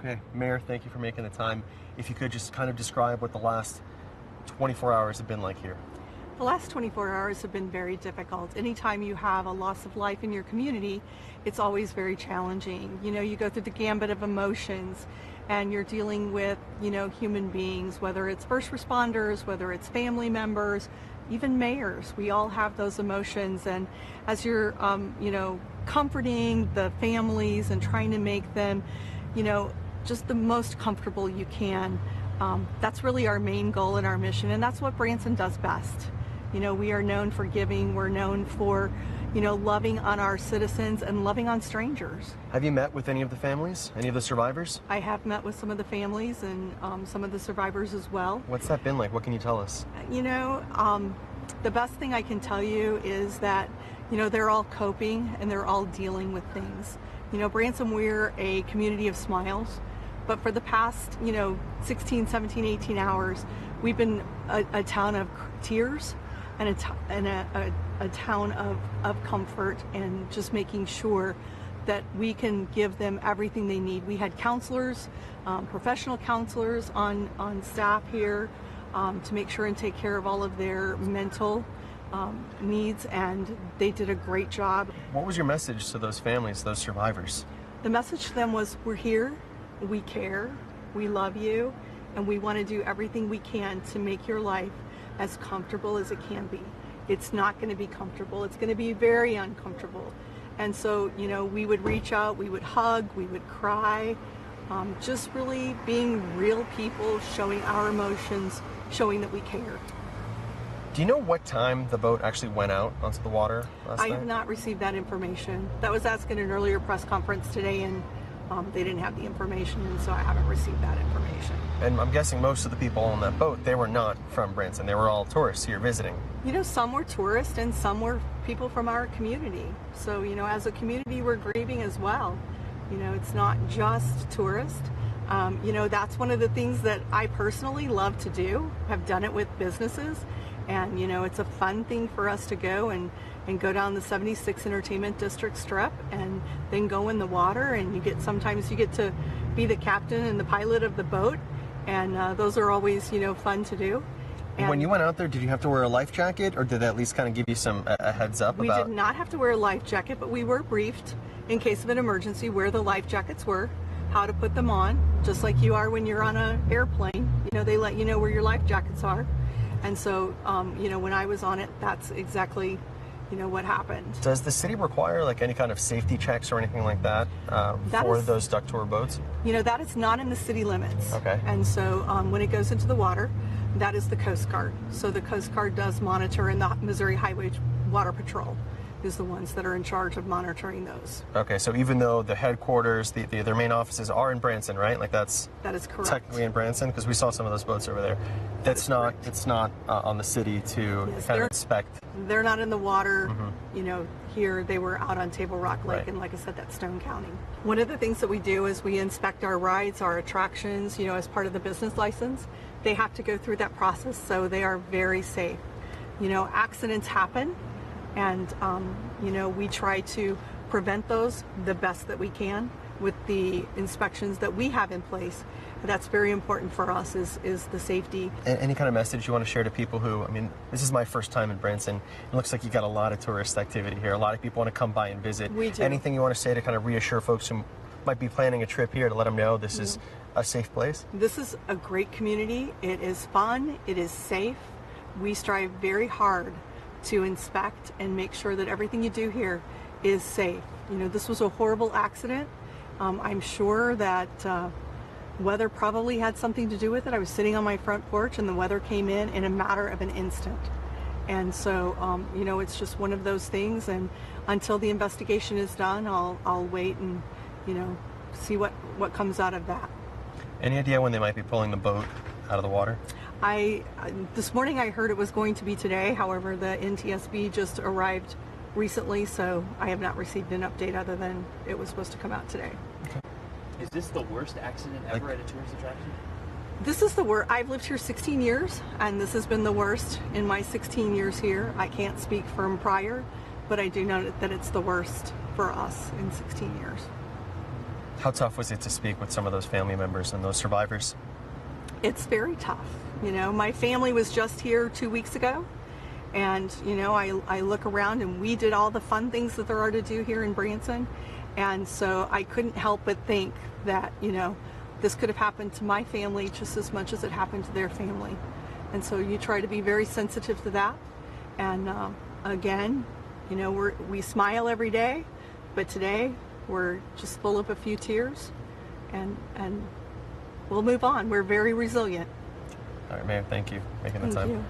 Okay, Mayor, thank you for making the time. If you could just kind of describe what the last 24 hours have been like here. The last 24 hours have been very difficult. Anytime you have a loss of life in your community, it's always very challenging. You know, you go through the gambit of emotions and you're dealing with, human beings, whether it's first responders, whether it's family members, even mayors. We all have those emotions. And as you're, comforting the families and trying to make them, just the most comfortable you can, that's really our main goal and our mission. And that's what Branson does best. We are known for giving. We're known for, loving on our citizens and loving on strangers. Have you met with any of the families, any of the survivors? I have met with some of the families and some of the survivors as well. What's that been like? What can you tell us? The best thing I can tell you is that, they're all coping and they're all dealing with things. Branson, we're a community of smiles, but for the past, 16, 17, 18 hours, we've been a town of tears and a town of comfort, and just making sure that we can give them everything they need. We had counselors, professional counselors on staff here to make sure and take care of all of their mental needs, and they did a great job. What was your message to those families, those survivors? The message to them was, we're here, we care, we love you, and we want to do everything we can to make your life as comfortable as it can be. It's not going to be comfortable. It's going to be very uncomfortable. And so, we would reach out, we would hug, we would cry, just really being real people, showing our emotions, showing that we care. Do you know what time the boat actually went out onto the water last night? I have not received that information. That was asked in an earlier press conference today, and they didn't have the information, and so I haven't received that information. And I'm guessing most of the people on that boat, they were not from Branson. They were all tourists here visiting. Some were tourists and some were people from our community. So, as a community, we're grieving as well. It's not just tourists. That's one of the things that I personally love to do. I've done it with businesses, and, it's a fun thing for us to go and go down the 76 Entertainment District strip and then go in the water, and sometimes you get to be the captain and the pilot of the boat, and those are always, fun to do. And when you went out there, did you have to wear a life jacket, or did they at least kind of give you a heads up We about... did not have to wear a life jacket, but we were briefed in case of an emergency where the life jackets were, how to put them on, just like you are when you're on an airplane. They let you know where your life jackets are. And so, when I was on it, that's exactly, what happened. Does the city require any kind of safety checks or anything like that, for those duck tour boats? That is not in the city limits. Okay. And so when it goes into the water, that is the Coast Guard. So the Coast Guard does monitor, and the Missouri Highway Water Patrol is the ones that are in charge of monitoring those. Okay, so even though the headquarters, their main offices are in Branson, right? That is correct. Technically in Branson, because we saw some of those boats over there. It's not on the city to kind of inspect. They're not in the water, here. They were out on Table Rock Lake, Right. and like I said, that's Stone County. One of the things that we do is we inspect our rides, our attractions, as part of the business license. They have to go through that process, so they are very safe. Accidents happen, and we try to prevent those the best that we can with the inspections that we have in place. That's very important for us, is the safety. And any kind of message you want to share to people who, this is my first time in Branson. It looks like you got a lot of tourist activity here. A lot of people want to come by and visit. We do. Anything you want to say to kind of reassure folks who might be planning a trip here, to let them know this is a safe place? This is a great community. It is fun. It is safe. We strive very hard to inspect and make sure that everything you do here is safe. This was a horrible accident. I'm sure that weather probably had something to do with it. I was sitting on my front porch and the weather came in a matter of an instant. And so, it's just one of those things. And until the investigation is done, I'll wait and, see what comes out of that. Any idea when they might be pulling the boat out of the water? This morning I heard it was going to be today. However, the NTSB just arrived recently, so I have not received an update other than it was supposed to come out today. Okay. Is this the worst accident ever at a tourist attraction? This is the worst. I've lived here 16 years, and this has been the worst in my 16 years here. I can't speak from prior, but I do know that it's the worst for us in 16 years. How tough was it to speak with some of those family members and those survivors? It's very tough. You know, my family was just here 2 weeks ago, and you know, I look around and we did all the fun things that there are to do here in Branson, and so I couldn't help but think that, you know, this could have happened to my family just as much as it happened to their family. And so you try to be very sensitive to that. And again, you know, we smile every day, but today we're just full of a few tears, and we'll move on. We're very resilient. All right, Mayor, thank you for making the Thank time. you.